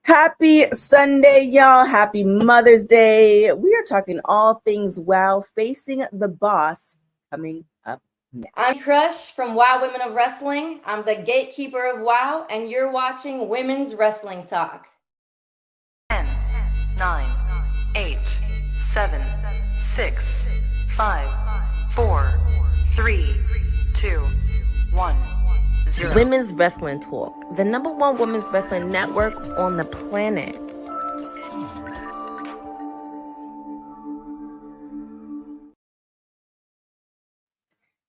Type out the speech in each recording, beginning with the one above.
Happy Sunday, y'all. Happy Mother's Day. We are talking all things WoW, facing the boss coming up next. I'm Crush from WoW Women of Wrestling. I'm the gatekeeper of WoW, and you're watching Women's Wrestling Talk. 10, 9, 8, 7, 6, 5, 4, 3, 2, 1, 0. Women's Wrestling Talk, the number one women's wrestling network on the planet.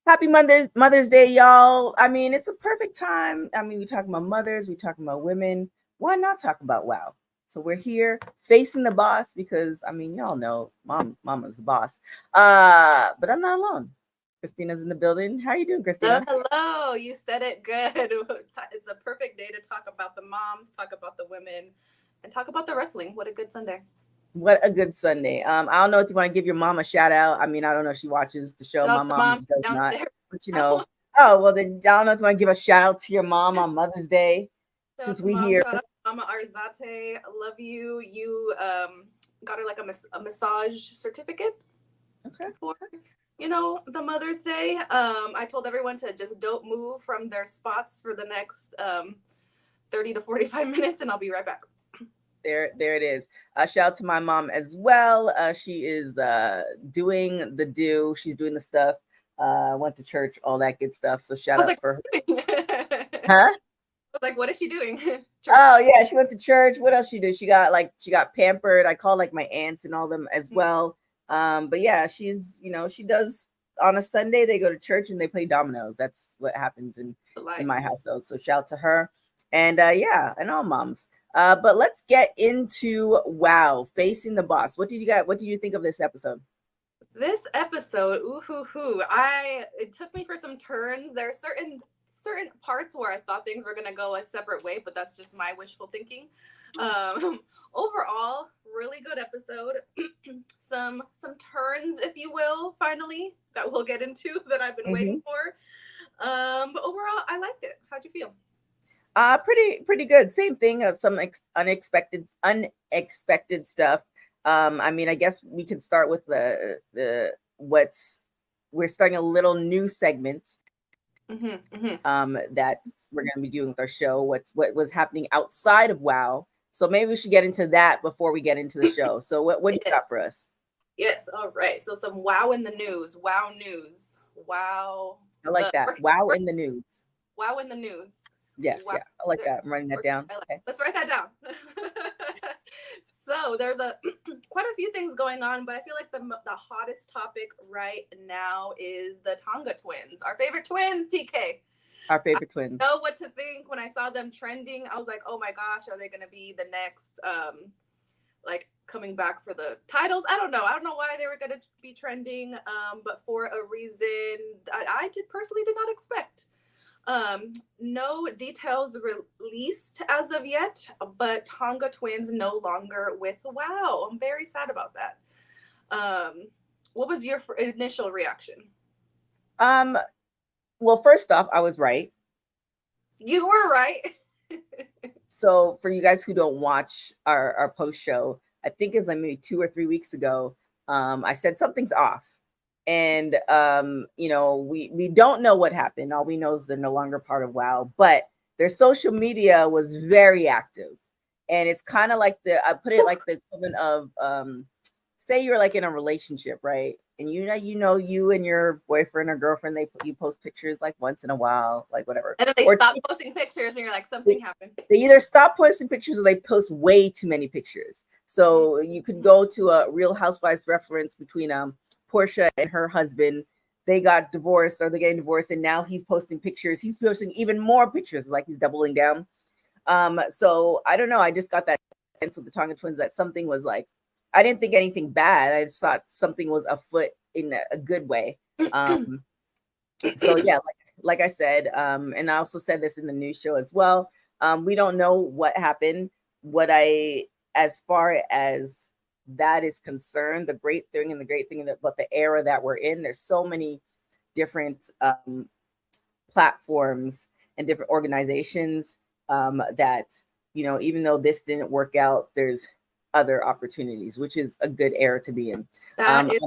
Happy Mother's Day, y'all. I mean, it's a perfect time. I mean, we talking about mothers, we talking about women. Why not talk about WoW? So we're here facing the boss because I mean, y'all know, mama's the boss. But I'm not alone. Christina's in the building. How you doing, Christina? Hello. You said it good. It's a perfect day to talk about the moms, talk about the women, and talk about the wrestling. What a good Sunday. What a good Sunday. I don't know if you want to give your mom a shout out. I mean, I don't know if she watches the show. My mom does downstairs. not. But you know, oh well, then I don't know if you want to give a shout out to your mom on Mother's Day. Since we here, shout out to Mama Arzate, love you. You got her like a massage certificate. Okay. For the Mother's Day. I told everyone to just don't move from their spots for the next 30 to 45 minutes, and I'll be right back. There it is. Shout out to my mom as well. She is doing the do. She's doing the stuff. Went to church, all that good stuff. So shout out for her. Huh? I was like, what is she doing? Oh yeah, she went to church. What else she did? She got pampered. I call like my aunts and all them as well. But yeah, she's she does on a Sunday they go to church and they play dominoes. That's what happens in my household. So shout out to her. And and all moms. But let's get into WoW, facing the boss. What did you think of this episode? This episode, it took me for some turns. There are certain parts where I thought things were gonna go a separate way, but that's just my wishful thinking. Overall, really good episode. some turns, if you will, finally, that we'll get into that I've been waiting for. But overall, I liked it. How'd you feel? Pretty good. Same thing. Some unexpected stuff. I mean, I guess we could start with we're starting a little new segment. That we're going to be doing with our show. What was happening outside of WoW. So maybe we should get into that before we get into the show. So what do you got for us? Yes. All right. So some WoW in the news. WoW news. WoW. I like that. WoW in the news. WoW in the news. Yes, wow. Yeah, I like that. I'm writing that down. Okay. Let's write that down. So there's quite a few things going on, but I feel like the hottest topic right now is the Tonga twins, our favorite twins, TK. Our favorite twins. I know what to think when I saw them trending. I was like, oh my gosh, are they going to be the next, coming back for the titles? I don't know why they were going to be trending, but for a reason I personally did not expect. No details released as of yet, but Tonga twins no longer with WoW. I'm very sad about that. What was your initial reaction? Well, first off, I was right. You were right. So for you guys who don't watch our post show, I think it's like maybe 2 or 3 weeks ago, I said something's off. And, we don't know what happened. All we know is they're no longer part of WoW, but their social media was very active. And it's kind of like I put it like the equivalent of, say you're like in a relationship, right? And you and your boyfriend or girlfriend, you post pictures like once in a while, like whatever. And then they stop posting pictures and you're like, something happened. They either stop posting pictures or they post way too many pictures. So you could go to a Real Housewives reference between, Portia and her husband. They got divorced, or they're getting divorced, and now he's posting pictures. He's posting even more pictures, like he's doubling down. So I don't know. I just got that sense with the Tonga twins that something was like, I didn't think anything bad. I just thought something was afoot in a good way. So yeah, like I said, and I also said this in the news show as well. We don't know what happened. As far as that is concerned, the great thing about the era that we're in, there's so many different platforms and different organizations that even though this didn't work out, there's other opportunities, which is a good era to be in. That is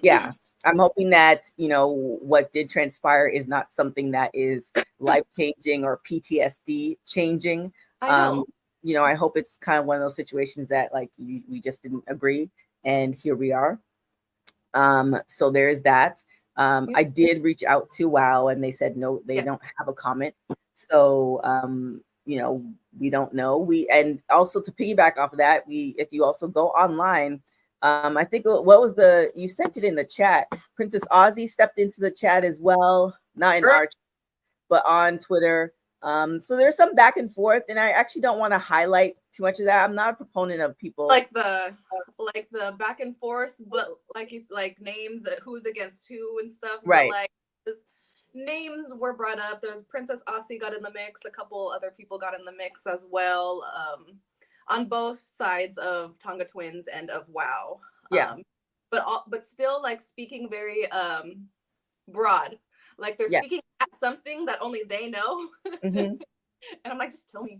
Yeah, I'm hoping that what did transpire is not something that is life changing or PTSD changing. I know. I hope it's kind of one of those situations that like we just didn't agree, and here we are. So there is that. I did reach out to WoW, and they said no, they don't have a comment. So we don't know. And also to piggyback off of that, if you also go online. I think you sent it in the chat. Princess Aussie stepped into the chat as well, not in our chat, but on Twitter. So there's some back and forth, and I actually don't want to highlight too much of that. I'm not a proponent of people like the back and forth, but like names, who's against who and stuff. Right. But like names were brought up. There's Princess Aussie got in the mix. A couple other people got in the mix as well. On both sides of Tonga Twins and of WoW. Yeah. But still like speaking very broad. Like they're speaking at something that only they know. Mm-hmm. And I'm like, just tell me.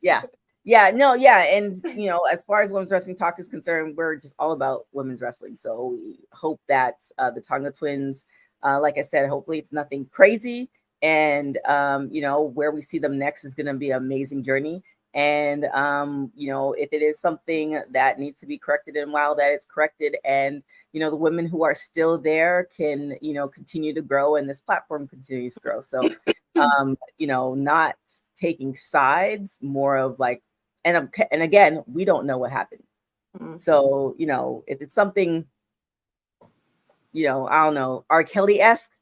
Yeah. And as far as women's wrestling talk is concerned, we're just all about women's wrestling. So we hope that the Tonga Twins, like I said, hopefully it's nothing crazy. And where we see them next is going to be an amazing journey. And if it is something that needs to be corrected in WoW, that it's corrected, and the women who are still there can continue to grow, and this platform continues to grow. So not taking sides, more of like, and again, we don't know what happened. Mm-hmm. So if it's something I don't know, R. Kelly-esque,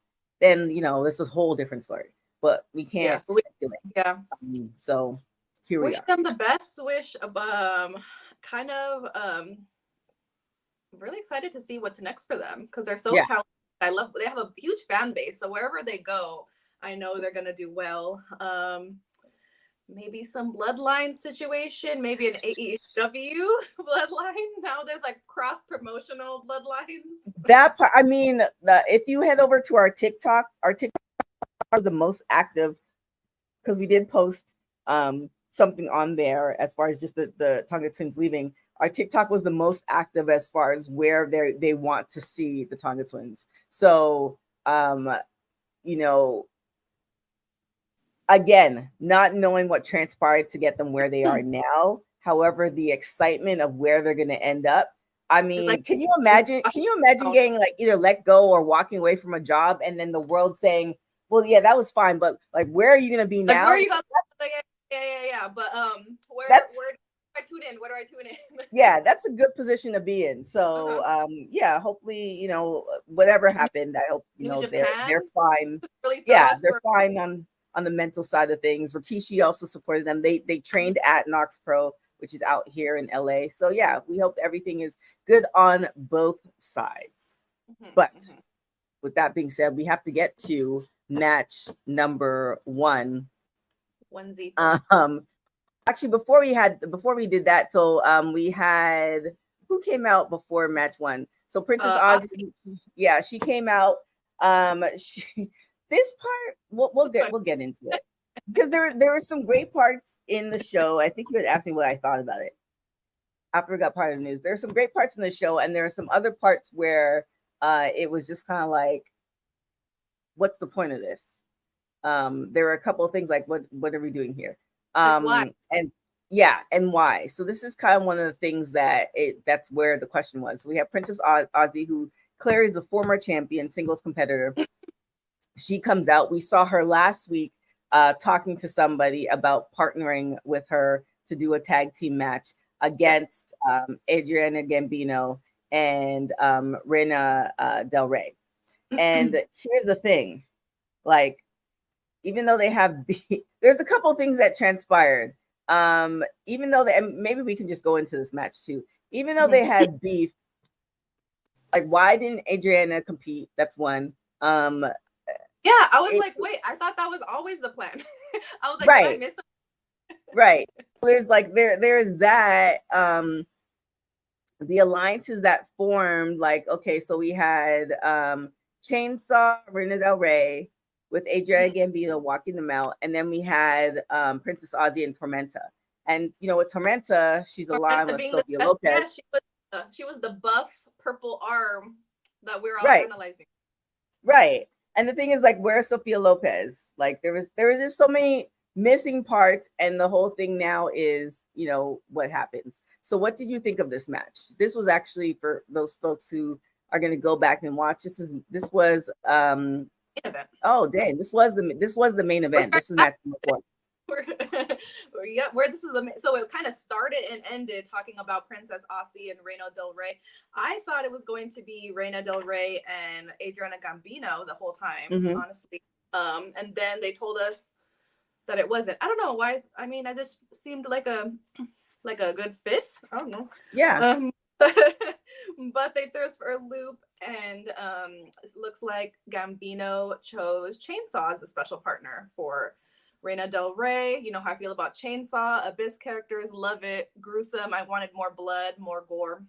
then this is a whole different story. But we can't speculate. Yeah. So here we wish are. them the best. Wish kind of really excited to see what's next for them, because they're so talented. They have a huge fan base, so wherever they go, I know they're gonna do well. Maybe some bloodline situation, maybe an AEW bloodline. Now there's like cross promotional bloodlines. That part, I mean, if you head over to our TikTok is the most active, because we did post something on there as far as just the Tonga Twins leaving. Our TikTok was the most active as far as where they want to see the Tonga Twins. So, again, not knowing what transpired to get them where they are now. However, the excitement of where they're going to end up. I mean, like, can you imagine getting like either let go or walking away from a job, and then the world saying, well, yeah, that was fine, but like, where are you going to be now? Where are you going? Yeah. But where do I tune in? Where do I tune in? Yeah, that's a good position to be in. So, hopefully, whatever happened, I hope they're fine. Really they're fine on the mental side of things. Rikishi also supported them. They trained at Nox Pro, which is out here in LA. So yeah, we hope everything is good on both sides. Mm-hmm. But with that being said, we have to get to match number 1. Actually, before we did that, so we had, who came out before match 1? So Princess Aussie, she came out. This part we'll get into it, because there were some great parts in the show. I think you had asked me what I thought about it after we got part of the news. There are some great parts in the show, and there are some other parts where it was just kind of like, what's the point of this? There were a couple of things like, what are we doing here? Why? And why? So this is kind of one of the things that's where the question was. So we have Princess Aussie, who Claire is a former champion, singles competitor. She comes out. We saw her last week talking to somebody about partnering with her to do a tag team match against Adriana Gambino and Reina Del Rey. And here's the thing, like, even though they have there's a couple of things that transpired. Even though and maybe we can just go into this match too. Even though they had beef, like, why didn't Adriana compete? That's one. Yeah, I was like, wait, I thought that was always the plan. I was like, right. Did I miss something? Right. There's like there's that the alliances that formed, like, okay, so we had Chainsaw, Reina Del Rey, with Adriana Gambino walking them out, and then we had Princess Aussie and Tormenta. And you know, with Tormenta, she's aligned with Sophia Lopez. Yeah, she was the buff purple arm that we're all Right. analyzing. Right. And the thing is, like, where's Sophia Lopez? Like, there was just so many missing parts, and the whole thing now is, you know, what happens. So what did you think of this match? This was actually, for those folks who are going to go back and watch, this was Event. oh dang, this was the main event. This is match number 1. So it kind of started and ended talking about Princess Aussie and Reina Del Rey. I thought it was going to be Reina Del Rey and Adriana Gambino the whole time, honestly. And then they told us that it wasn't. I don't know why. I mean, I just seemed like a good fit. I don't know. Yeah. But they threw us for a loop, and it looks like Gambino chose Chainsaw as a special partner for Reina Del Rey. You know how I feel about Chainsaw. Abyss characters, love it. Gruesome. I wanted more blood, more gore.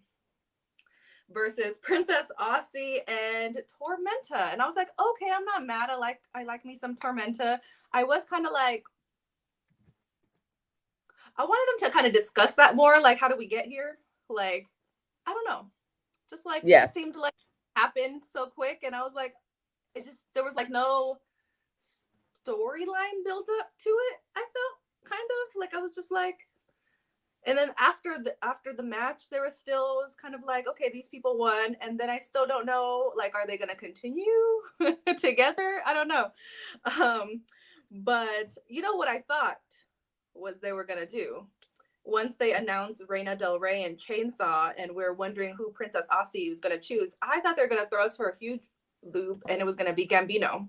Versus Princess Aussie and Tormenta. And I was like, okay, I'm not mad. I like me some Tormenta. I was kind of like, I wanted them to kind of discuss that more. Like, how do we get here? Like, I don't know. Just like, yes. It just seemed like it happened so quick. And I was like, there was like no storyline built up to it. I felt kind of like, I was just like, and then after the match, it was kind of like, okay, these people won, and then I still don't know, like, are they gonna continue together? I don't know. But you know what I thought was they were gonna do once they announced Reina Del Rey and Chainsaw, and we're wondering who Princess Aussie was gonna choose. I thought they were gonna throw us for a huge loop, and it was gonna be Gambino.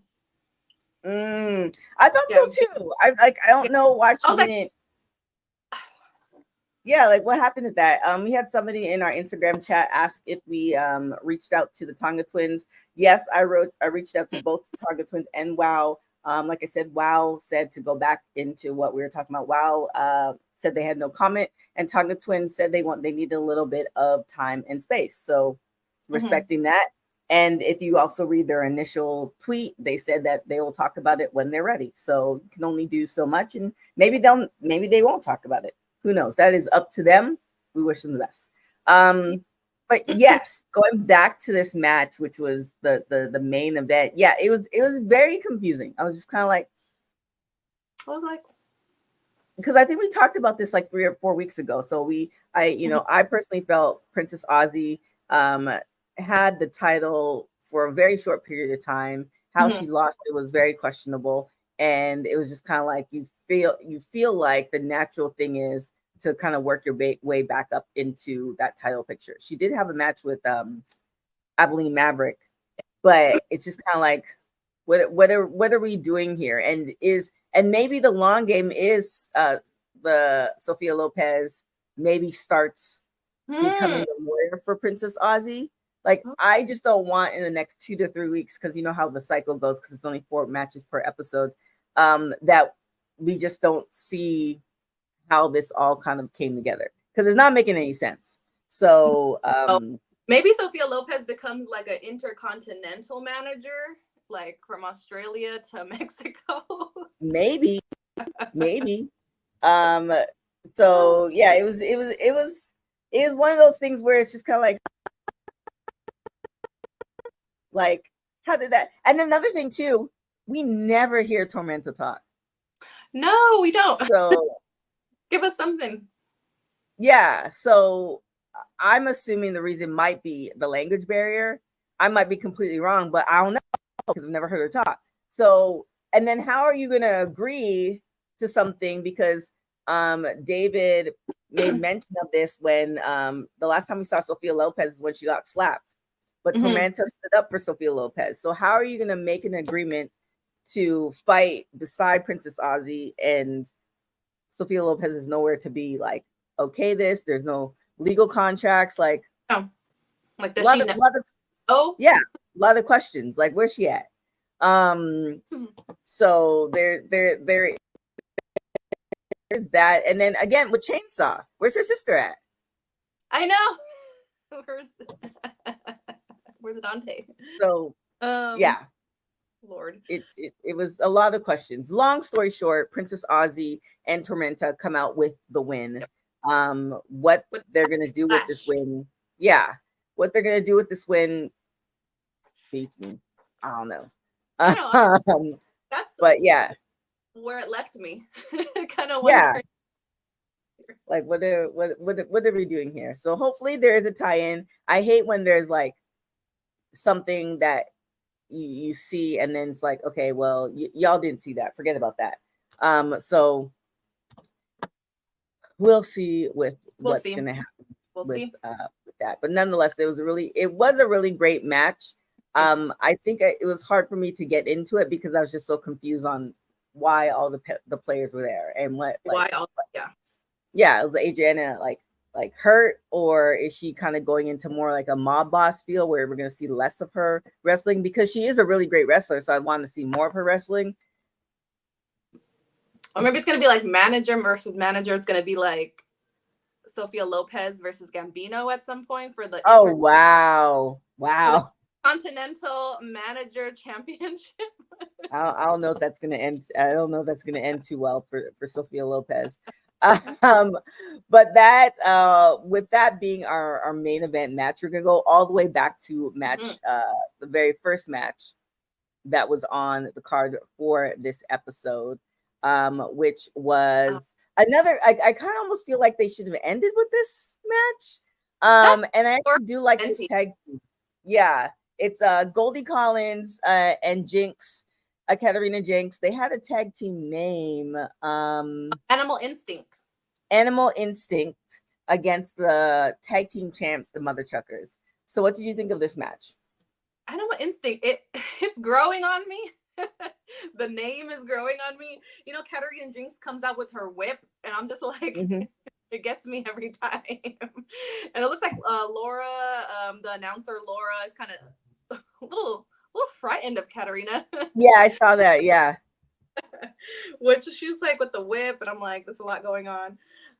I thought so too. I don't know why she didn't. Yeah, like what happened to that? We had somebody in our Instagram chat ask if we reached out to the Tonga twins. Yes, I reached out to both Tonga twins and WoW. Like I said, WoW said to go back into what we were talking about. WoW said they had no comment, and Tonga twins said they needed a little bit of time and space. So respecting that. And if you also read their initial tweet, they said that they will talk about it when they're ready. So you can only do so much, and maybe they won't talk about it. Who knows? That is up to them. We wish them the best. But yes, going back to this match, which was the main event. Yeah, it was very confusing. I was just kind of like, because I think we talked about this like 3 or 4 weeks ago. So I personally felt Princess Aussie had the title for a very short period of time. How she lost it was very questionable, and it was just kind of like you feel like the natural thing is to kind of work your way back up into that title picture. She did have a match with Abilene Maverick, but it's just kind of like, what are we doing here? And maybe the long game is the Sophia Lopez maybe starts becoming the lawyer for Princess Aussie. Like, I just don't want in the next 2 to 3 weeks, because you know how the cycle goes, because it's only 4 matches per episode, that we just don't see how this all kind of came together, because it's not making any sense. So maybe Sophia Lopez becomes like an intercontinental manager, like from Australia to Mexico. maybe. So yeah, it was one of those things where it's just kind of like, how did that? And another thing too, we never hear Tormenta talk. No, we don't. So give us something. Yeah. So I'm assuming the reason might be the language barrier. I might be completely wrong, but I don't know, because I've never heard her talk. So, and then how are you going to agree to something? Because David made mention of this when the last time we saw Sophia Lopez is when she got slapped. But Tormenta stood up for Sophia Lopez. So how are you going to make an agreement to fight beside Princess Aussie, and Sophia Lopez is nowhere to be like, okay, there's no legal contracts. Like, like does she know? Yeah, a lot of questions. Like, where's she at? So there is that. And then again with Chainsaw, where's her sister at? I know. Where's Dante? So yeah. Lord. it was a lot of questions. Long story short, Princess Aussie and Tormenta come out with the win. Yep. What With they're gonna do with this win, what they're gonna do with this win beats me. I don't know. I know. That's but yeah, where it left me. Kind of yeah. wondering. Like what are we doing here? So hopefully there is a tie-in. I hate when there's like something that you see and then it's like, okay, well, y'all didn't see that. Forget about that. So we'll see with what's gonna happen with that. But nonetheless, it was a really great match. I think it was hard for me to get into it because I was just so confused on why all the players were there and what it was Adriana like hurt, or is she kind of going into more like a mob boss feel where we're going to see less of her wrestling, because she is a really great wrestler, so I want to see more of her wrestling. Or maybe it's going to be like manager versus manager. It's going to be like Sophia Lopez versus Gambino at some point for the wow Continental Manager Championship. I don't know if that's going to end. I don't know if that's going to end too well for Sophia Lopez. But that with that being our main event match, we're gonna go all the way back to match the very first match that was on the card for this episode, which was another. I kind of almost feel like they should have ended with this match. And I do like this tag team. Yeah, it's Goldie Collins and Jinx. Katarina Jinx. They had a tag team name. Animal Instinct. Animal Instinct against the tag team champs, the Mother Truckers. So what did you think of this match? Animal Instinct. It's growing on me. The name is growing on me. You know, Katarina Jinx comes out with her whip, and I'm just like, it gets me every time. And it looks like Laura, the announcer Laura, is kind of a little frightened of Katarina. Yeah, I saw that. Yeah. Which she was like with the whip, and I'm like, there's a lot going on.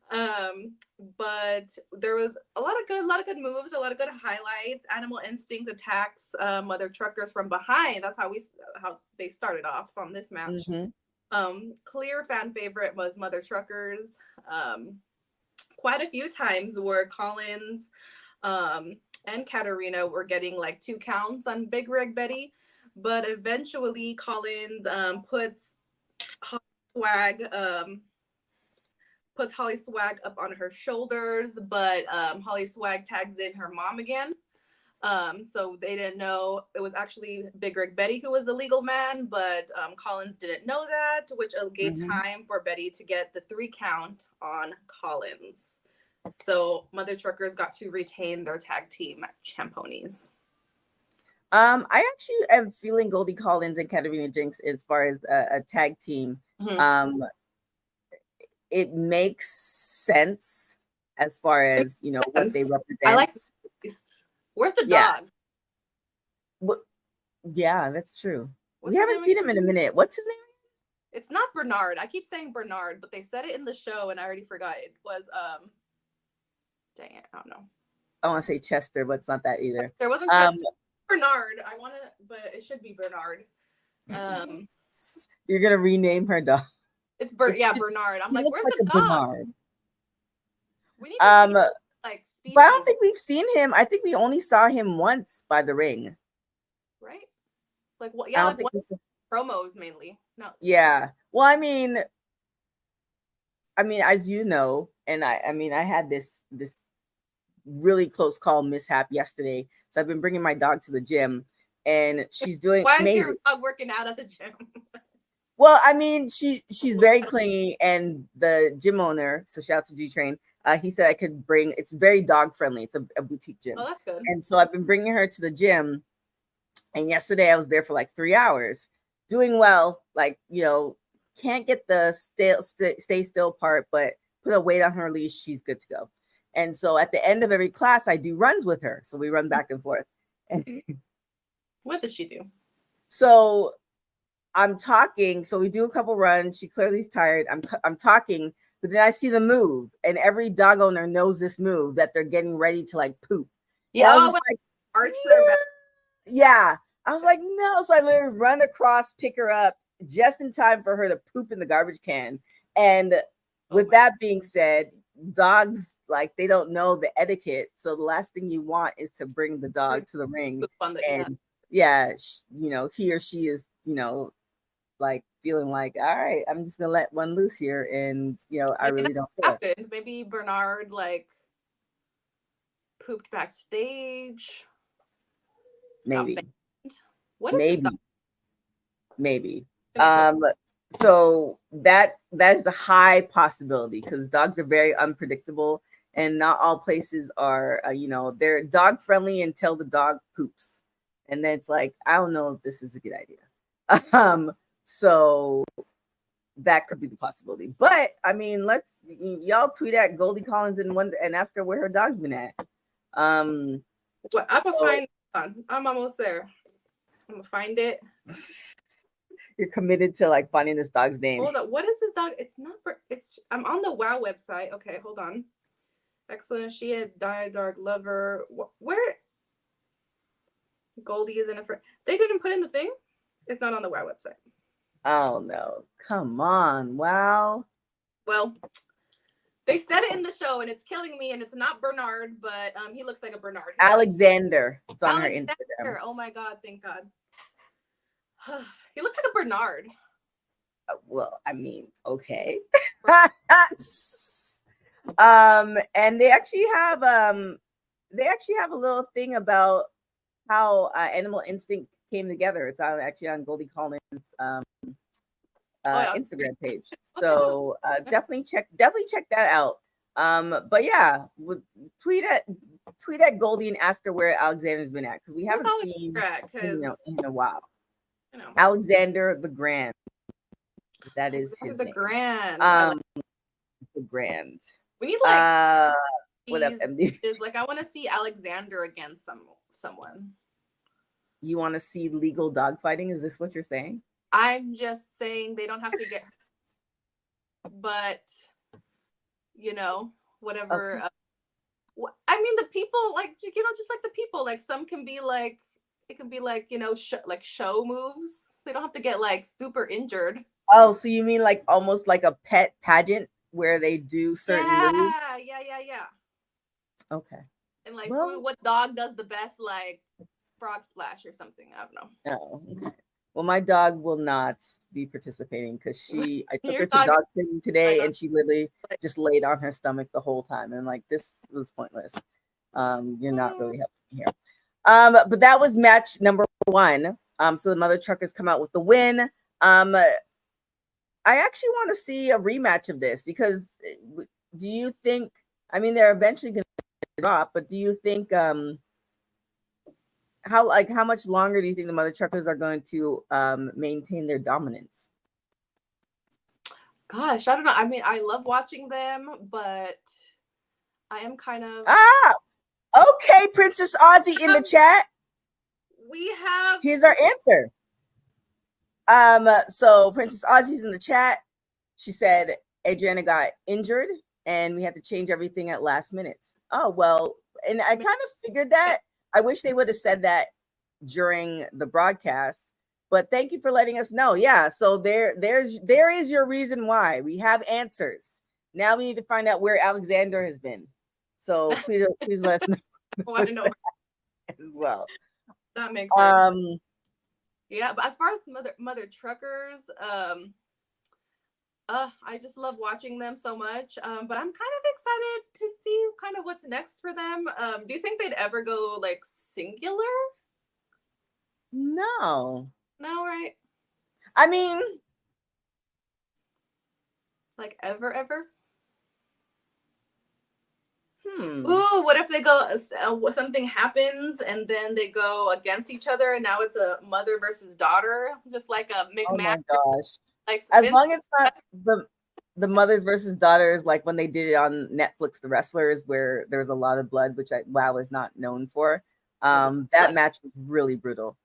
But there was a lot of good moves, a lot of good highlights. Animal Instinct attacks Mother Truckers from behind. That's how they started off on this match. Clear fan favorite was Mother Truckers. Quite a few times where Collins and Katarina were getting like 2 counts on Big Rig Betty, but eventually Collins puts Holly Swag up on her shoulders, but Holly Swag tags in her mom again. So they didn't know it was actually Big Rig Betty who was the legal man, but Collins didn't know that, which gave time for Betty to get the 3 count on Collins. So Mother Truckers got to retain their tag team champonies. I actually am feeling Goldie Collins and Katarina Jinx as far as a tag team. It makes sense as far as, you know, what they represent. I like. Where's the dog? Yeah, that's true. We haven't seen him in a minute. What's his name? It's not Bernard. I keep saying Bernard, but they said it in the show and I already forgot. It was dang it, I don't know. I want to say Chester, but it's not that either. There wasn't Chester. Bernard. I want to, but it should be Bernard. You're gonna rename her dog. It's Bernard. I'm like, where's the dog? Bernard. We need to see, like, species. But I don't think we've seen him. I think we only saw him once by the ring. Right? Like, what? Yeah, like promos mainly. No. Yeah. Well, I mean, as you know, and I had this really close call mishap yesterday. So I've been bringing my dog to the gym, and she's doing amazing. Why is your dog working out at the gym? Well, I mean, she's very clingy, and the gym owner, so shout out to G-Train, he said I could bring, it's very dog friendly. It's a boutique gym. Oh, that's good. And so I've been bringing her to the gym, and yesterday I was there for like 3 hours, doing well, like, you know, can't get the stay still part, but put a weight on her leash, she's good to go. And so at the end of every class, I do runs with her. So we run back and forth. And what does she do? So I'm talking. So we do a couple runs. She clearly is tired. I'm talking, but then I see the move, and every dog owner knows this move that they're getting ready to like poop. Yeah, I was like, arch their back. Yeah. I was like, no. So I literally run across, pick her up just in time for her to poop in the garbage can. And with that being said, dogs, like, they don't know the etiquette. So the last thing you want is to bring the dog to the ring. And you know, he or she is, you know, like feeling like, all right, I'm just gonna let one loose here, and you know, I really don't care. Happened. Maybe Bernard like pooped backstage. Maybe. What is this? Maybe. So that is a high possibility, because dogs are very unpredictable, and not all places are, you know, they're dog friendly until the dog poops, and then it's like, I don't know if this is a good idea. So that could be the possibility. But I mean, y'all tweet at Goldie Collins and ask her where her dog's been at. I'm almost there. I'm gonna find it. You're committed to like finding this dog's name. Hold up. What is this dog? I'm on the WoW website. Okay, hold on. Excellent. She had died dog lover. Where? Goldie is in a friend. They didn't put in the thing? It's not on the WoW website. Oh no. Come on. Wow. Well, they said it in the show and it's killing me, and it's not Bernard, but he looks like a Bernard. Alexander. It's on her Instagram. Oh my God, thank God. He looks like a Bernard. Well, I mean, okay. And they actually have a little thing about how Animal Instinct came together. It's actually on Goldie Collins' Instagram page. So definitely check that out. But yeah, tweet at Goldie and ask her where Alexander's been at, because we haven't seen him in a while. Alexander the Grand. That is his name. Grand. The Grand. We need like what up, MD? Is like, I want to see Alexander against someone. You want to see legal dog fighting? Is this what you're saying? I'm just saying they don't have to get, but you know, whatever. Okay. I mean, the people, like, you know, just like the people, like, some can be like, it can be like, you know, show moves. They don't have to get like super injured. Oh, so you mean like almost like a pet pageant where they do certain moves? Yeah. Okay. And like, what dog does the best, like frog splash or something? I don't know. Oh, okay. Well, my dog will not be participating, because I took her to dog training today, and she literally just laid on her stomach the whole time. And like, this was pointless. You're not really helping me here. But that was match number 1. So the Mother Truckers come out with the win. I actually want to see a rematch of this, because do you think, I mean, they're eventually going to drop, but do you think, how much longer do you think the Mother Truckers are going to maintain their dominance? Gosh, I don't know. I mean, I love watching them, but I am kind of... Okay, Princess Aussie in the chat. Here's our answer. So Princess Aussie's in the chat. She said Adriana got injured and we had to change everything at last minute. Oh, well, and I kind of figured that. I wish they would have said that during the broadcast, but thank you for letting us know. Yeah, so there is your reason why. We have answers. Now we need to find out where Alexander has been. So please let us know. I want to know as well. That makes sense. Yeah, but as far as mother truckers, I just love watching them so much. But I'm kind of excited to see kind of what's next for them. Do you think they'd ever go like singular? No, right? I mean, like ever? Ooh, what if they go, something happens and then they go against each other and now it's a mother versus daughter, just like a mixed match. Oh my gosh. Like, as long as it's not the mothers versus daughters, like when they did it on Netflix, The Wrestlers, where there's a lot of blood, which WoW is not known for. That match was really brutal.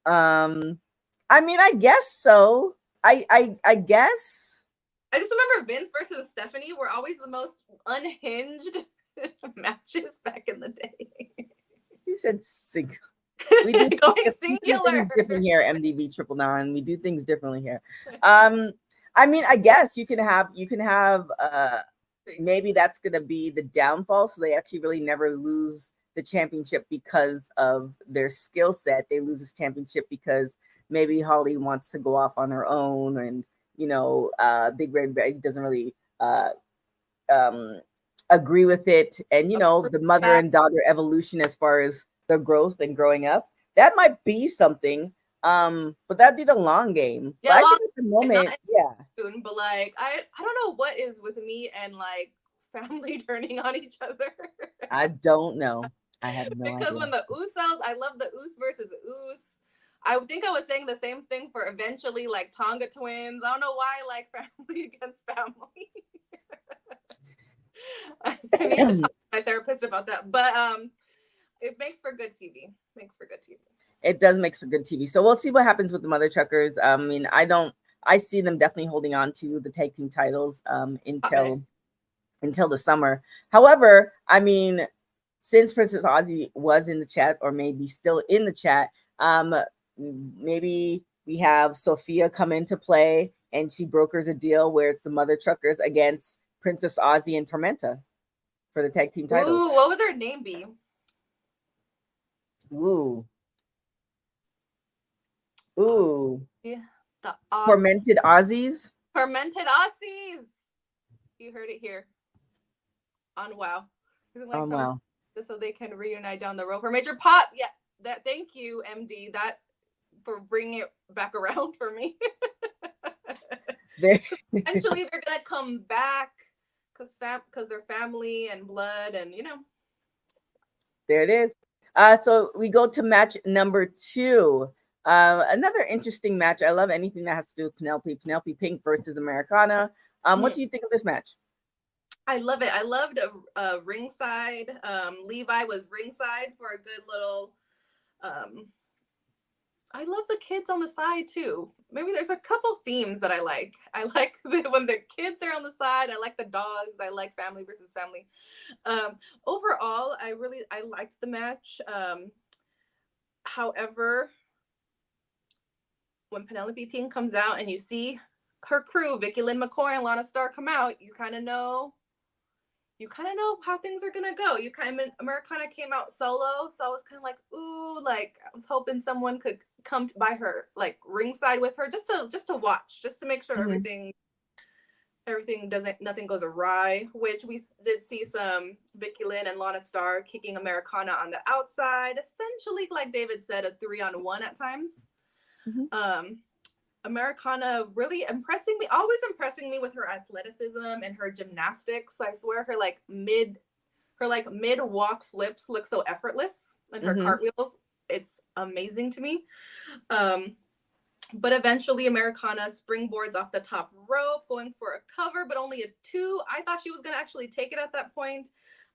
I mean, I guess so. I guess. I just remember Vince versus Stephanie were always the most unhinged matches back in the day. He said single. We do Going we do singular. things different here, MDB 999. We do things differently here. I mean, I guess you can have maybe that's gonna be the downfall. So they actually really never lose the championship because of their skill set. They lose this championship because maybe Holly wants to go off on her own, and Big Red doesn't really agree with it. And the mother and daughter evolution as far as the growth and growing up, that might be something. But that'd be the long game. Yeah, but I think at the moment, soon, but like I don't know what is with me and like family turning on each other. I don't know. I have no idea. Because when the Usos, I love the Us versus Us. I think I was saying the same thing for eventually like Tonga twins. I don't know why I like family against family. I need to talk to my therapist about that. But it makes for good TV. It does make for good TV. So we'll see what happens with the Mother Truckers. I mean, I see them definitely holding on to the tag team titles until the summer. However, I mean, since Princess Aussie was in the chat, or maybe still in the chat, maybe we have Sophia come into play, and she brokers a deal where it's the Mother Truckers against Princess Aussie and Tormenta for the tag team titles. Ooh, what would their name be? Ooh. Yeah, Tormented Aussies. Tormented Aussies. You heard it here on WoW. Wow. So they can reunite down the road for Major Pop. Yeah, that. Thank you, MD. That for bringing it back around for me. Eventually, they're gonna come back because they're family and blood, and There it is. So we go to match number 2. Another interesting match. I love anything that has to do with Penelope Pink versus Americana. What do you think of this match? I love it. I loved ringside. Levi was ringside for a good little. I love the kids on the side too. Maybe there's a couple themes that I like. I like when the kids are on the side. I like the dogs. I like family versus family. Overall, I liked the match. However, when Penelope Pink comes out and you see her crew, Vicky Lynn McCoy and Lana Starr, come out, you kind of know how things are gonna go. Americana came out solo, so I was kind of like, ooh, like I was hoping someone could come by her like ringside with her just to watch, just to make sure everything nothing goes awry. Which we did see some Vicky Lynn and Lana Starr kicking Americana on the outside, essentially like David said, a 3-on-1 at times. Americana really always impressing me with her athleticism and her gymnastics. I swear her mid walk flips look so effortless, and her cartwheels, it's amazing to me. But eventually Americana springboards off the top rope, going for a cover, but only a 2. I thought she was going to actually take it at that point.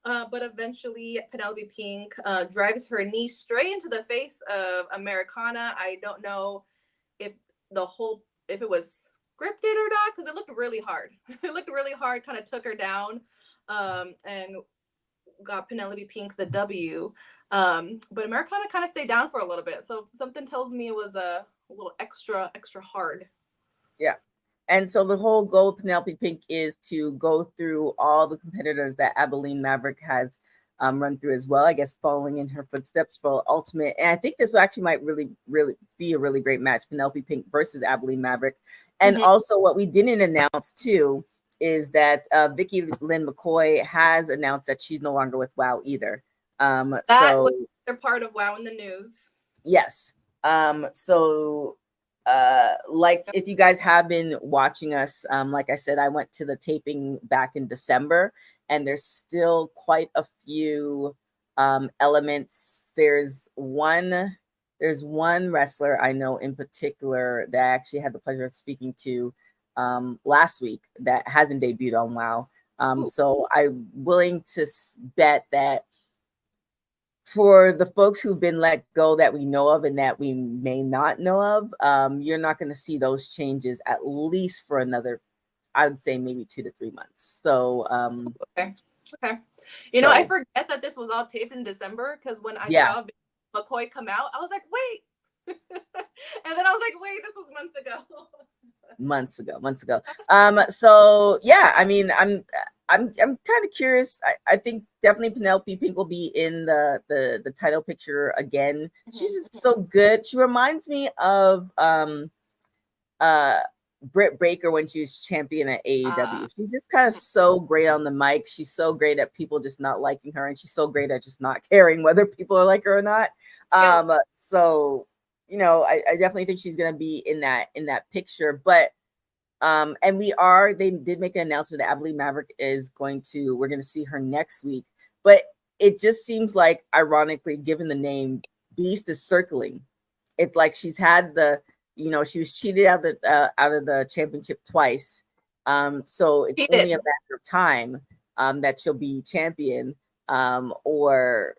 But eventually Penelope Pink drives her knee straight into the face of Americana. I don't know if it was scripted or not, because it looked really hard. Kind of took her down, and got Penelope Pink the W. But Americana kind of stayed down for a little bit, so something tells me it was a little extra hard. Yeah. And so the whole goal of Penelope Pink is to go through all the competitors that Abilene Maverick has run through as well, I guess, following in her footsteps for Ultimate. And I think this actually might really be a really great match, Penelope Pink versus Abilene Maverick. And also what we didn't announce too is that Vicky Lynn McCoy has announced that she's no longer with WoW either. Was they're part of WoW in the news. Yes. Like if you guys have been watching us, like I said, I went to the taping back in December, and there's still quite a few elements. There's one wrestler I know in particular that I actually had the pleasure of speaking to last week that hasn't debuted on WoW. So I'm willing to bet that for the folks who've been let go that we know of and that we may not know of, you're not going to see those changes at least for another, I would say maybe 2 to 3 months. So, okay. I forget that this was all taped in December, because when I saw McCoy come out, I was like, wait. And then I was like, wait, this was months ago. So yeah, I mean, I'm kind of curious. I think definitely Penelope Pink will be in the title picture again. She's just so good. She reminds me of Britt Baker when she was champion at AEW. She's just kind of so great on the mic. She's so great at people just not liking her, and she's so great at just not caring whether people are like her or not. So you know, I definitely think she's gonna be in that picture. But and they did make an announcement that I believe Maverick is we're gonna see her next week. But it just seems like, ironically, given the name, Beast is circling. It's like she's had she was cheated out of the championship twice. So it's only a matter of time that she'll be champion. Or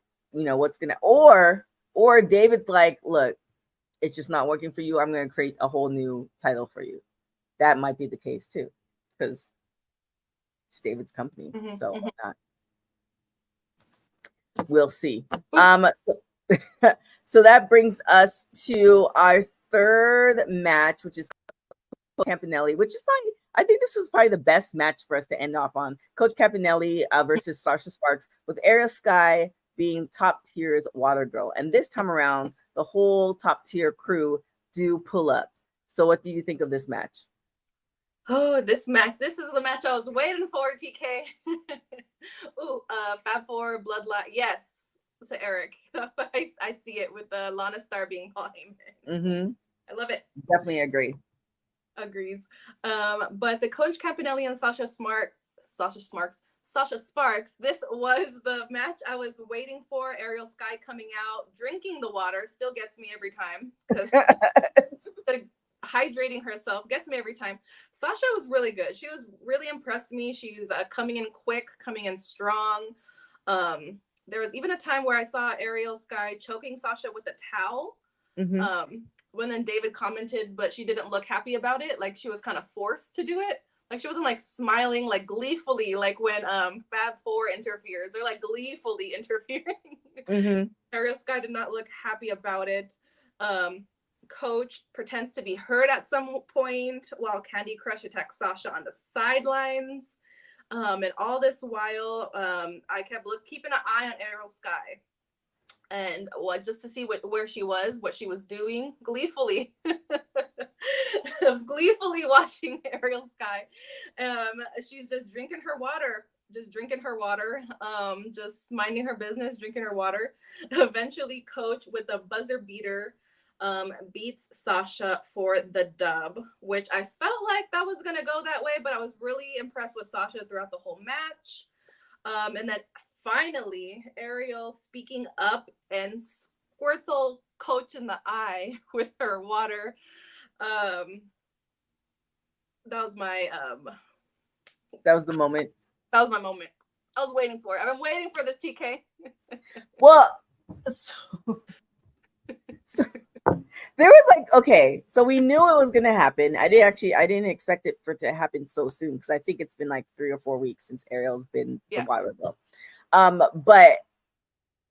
David's like, look, it's just not working for you. I'm going to create a whole new title for you. That might be the case too, because it's David's company. So why not? We'll see. So that brings us to our third match, which is Campanelli, which is I think this is probably the best match for us to end off on. Coach Campanelli versus Sasha Sparks, with Ariel Sky being top tier's water girl. And this time around, the whole top tier crew do pull up. So what do you think of this match? Oh, this match. This is the match I was waiting for, TK. Ooh, Fab Four, Bloodline. Yes. So Eric, I see it with the Lana Star being Paul Heyman. I love it. Definitely agree. Agrees. But the Coach Campanelli and Sasha Sparks. This was the match I was waiting for. Ariel Sky coming out, drinking the water, still gets me every time, because hydrating herself gets me every time. Sasha was really good. She was really impressed me. She's coming in quick, coming in strong. There was even a time where I saw Ariel Sky choking Sasha with a towel. When then David commented, but she didn't look happy about it. Like she was kind of forced to do it. Like she wasn't like smiling, like gleefully, like when Fab Four interferes. They're like gleefully interfering. Ariel Sky did not look happy about it. Coach pretends to be hurt at some point while Candy Crush attacks Sasha on the sidelines. And all this while, I kept keeping an eye on Ariel Sky, and just to see what she was doing gleefully. I was gleefully watching Ariel Sky. She's just drinking her water, just minding her business, drinking her water. Eventually, Coach, with a buzzer beater, beats Sasha for the dub, which I felt like that was going to go that way, but I was really impressed with Sasha throughout the whole match. And then finally, Ariel speaking up and squirtle Coach in the eye with her water. That was my the moment. That was my moment. I was waiting for it. I've been waiting for this, TK. Well, so there was like, okay, so we knew it was gonna happen. I didn't expect it to happen so soon, because I think it's been like 3 or 4 weeks since Ariel's been the water girl. But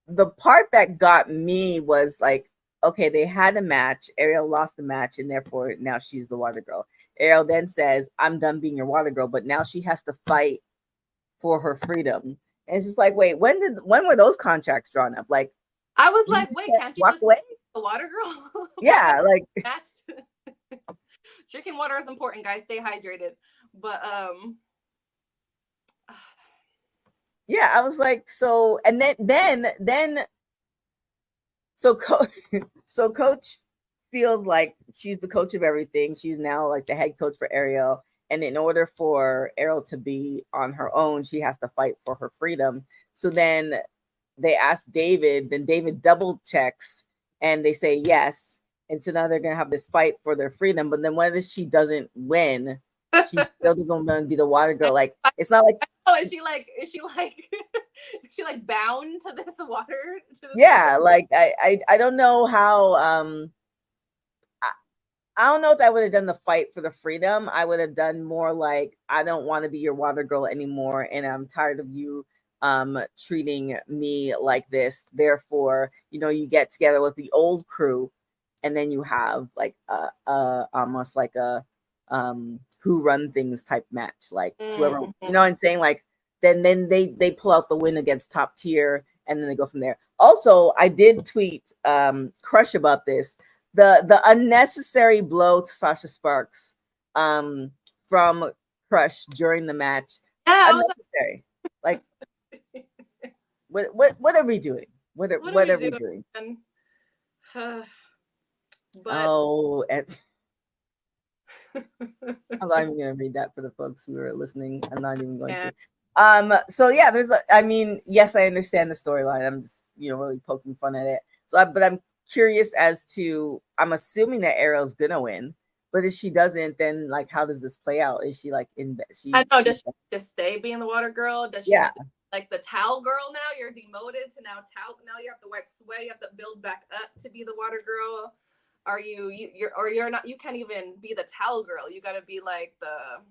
the part that got me was like, okay, they had a match. Ariel lost the match, and therefore now she's the water girl. Ariel then says, "I'm done being your water girl," but now she has to fight for her freedom. And it's just like, wait, when were those contracts drawn up? Like, I was like, wait, can't you just away? The water girl? Yeah, like matched. Drinking water is important, guys. Stay hydrated. But yeah, I was like, so, and then so Coach feels like she's the coach of everything. She's now like the head coach for Ariel. And in order for Ariel to be on her own, she has to fight for her freedom. So then they ask David, then David double checks and they say yes. And so now they're going to have this fight for their freedom. But then what if she doesn't win? She still doesn't want to be the water girl. Like, it's not like, oh, is she bound to this water? Yeah, like I don't know how I don't know if I would have done the fight for the freedom. I would have done more like, I don't want to be your water girl anymore, and I'm tired of you treating me like this. Therefore, you get together with the old crew, and then you have like almost like a who run things type match, like whoever, you know what I'm saying? Like then they pull out the win against top tier, and then they go from there. Also, I did tweet Crush about this. The unnecessary blow to Sasha Sparks from Crush during the match. Yeah, unnecessary. Like what are we doing? What are we doing? But I'm not even gonna read that for the folks who are listening. I'm not even going to. So yeah, yes, I understand the storyline. I'm just really poking fun at it. But I'm curious as to. I'm assuming that Ariel's gonna win, but if she doesn't, then like how does this play out? Is she like in? I know. Does she just stay being the water girl? Does she have to, like the towel girl now? You're demoted to now towel. Now you have to wipe sweat. You have to build back up to be the water girl. Are you're not? You can't even be the towel girl. You got to be like the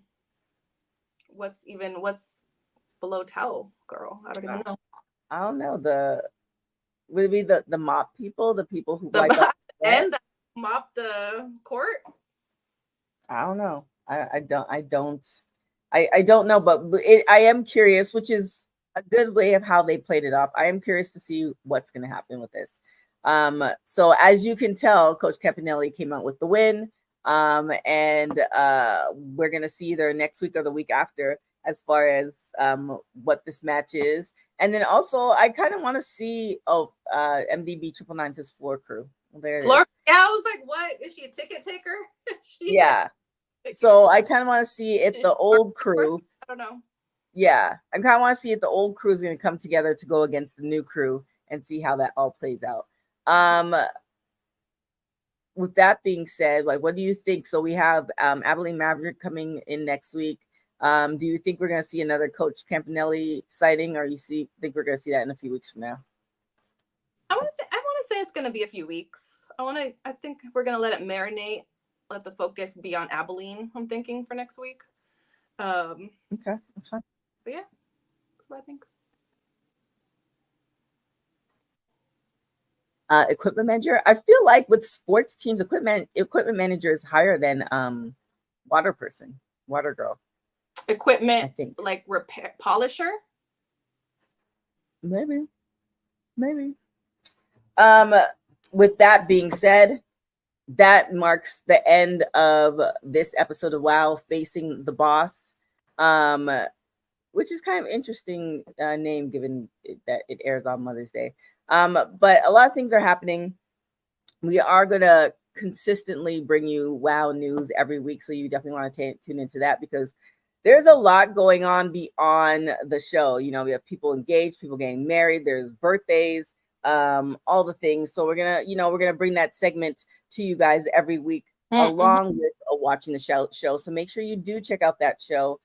what's below towel girl. I don't even know. I don't know. Would it be the mop people, the people who wipe up and mop the court? I don't know. I don't know, but I am curious, which is a good way of how they played it off. I am curious to see what's going to happen with this. So as you can tell, Coach Campanelli came out with the win. And we're going to see either next week or the week after as far as what this match is. And then also, I kind of want to see MDB 999's floor crew. There it is. Yeah, I was like, what? Is she a ticket taker? Yeah. So I kind of want to see if the old crew. I don't know. Yeah, I kind of want to see if the old crew is going to come together to go against the new crew and see how that all plays out. With that being said, like, what do you think? So we have Abilene Maverick coming in next week. Do you think we're going to see another Coach Campanelli sighting, or think we're going to see that in a few weeks from now? I want to say it's going to be a few weeks. I think we're going to let it marinate. Let the focus be on Abilene, I'm thinking, for next week. Okay, that's fine. But yeah, that's what I think. Equipment manager. I feel like with sports teams, equipment manager is higher than water girl. Equipment, I think, like repair polisher. Maybe. With that being said, that marks the end of this episode of WoW Facing the Boss, which is kind of interesting name given that it airs on Mother's Day. But a lot of things are happening. We are going to consistently bring you WoW news every week, so you definitely want to tune into that because there's a lot going on beyond the show. We have people engaged, people getting married, there's birthdays, all the things. So we're gonna bring that segment to you guys every week along with watching the show. So make sure you do check out that show.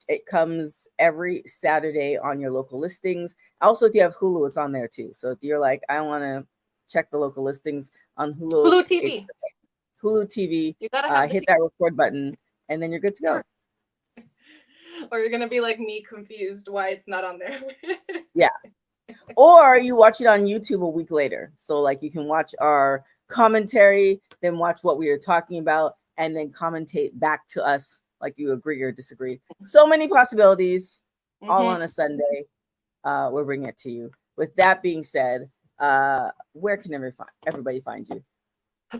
It comes every Saturday on your local listings. Also, if you have Hulu, it's on there too. So if you're like, I want to check the local listings on Hulu TV. Hulu TV. You gotta hit that record button, and then you're good to go. Or you're gonna be like me, confused why it's not on there. Yeah. Or you watch it on YouTube a week later. So like you can watch our commentary, then watch what we are talking about, and then commentate back to us like you agree or disagree. So many possibilities, all on a Sunday. We're bringing it to you. With that being said, where can everybody find you?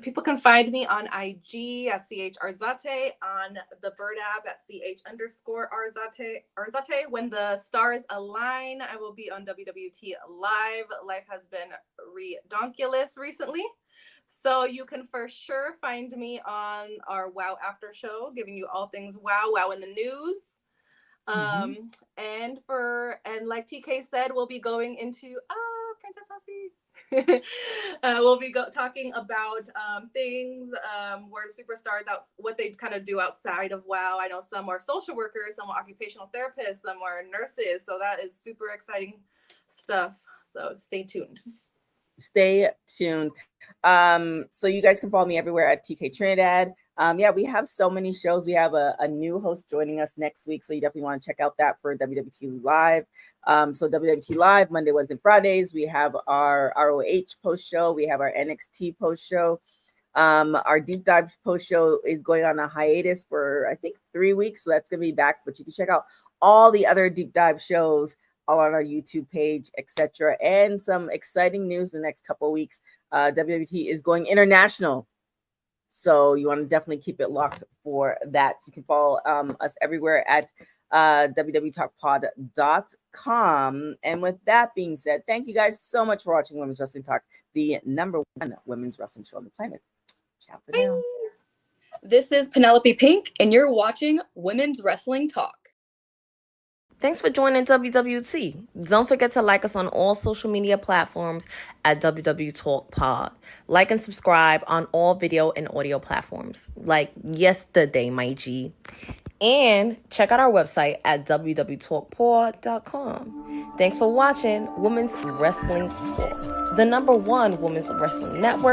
People can find me on IG at CHRzate, on the Bird app at CH_Arzate. When the stars align, I will be on WWT Live. Life has been redonkulous recently. So you can for sure find me on our WoW After Show, giving you all things WoW in the news. And like TK said, we'll be going into Princess Aussie. We'll be talking about things where superstars what they kind of do outside of WoW. I know some are social workers, some are occupational therapists, some are nurses. So that is super exciting stuff. So stay tuned. So you guys can follow me everywhere at TK Trinidad. Yeah, we have so many shows. We have a new host joining us next week, so you definitely want to check out that for WWT Live. So WWT Live, Monday, Wednesday, Fridays. We have our ROH post show. We have our NXT post show. Our deep dive post show is going on a hiatus for I think 3 weeks, so that's gonna be back. But you can check out all the other deep dive shows all on our YouTube page, etc. And some exciting news in the next couple of weeks. WWT is going international. So you want to definitely keep it locked for that. So you can follow us everywhere at www.talkpod.com. And with that being said, thank you guys so much for watching Women's Wrestling Talk, the #1 women's wrestling show on the planet. Ciao for now. This is Penelope Pink, and you're watching Women's Wrestling Talk. Thanks for joining WWT. Don't forget to like us on all social media platforms at WWTalkPod. Like and subscribe on all video and audio platforms, like yesterday, my G. And check out our website at www.talkpod.com. Thanks for watching Women's Wrestling Talk, the #1 women's wrestling network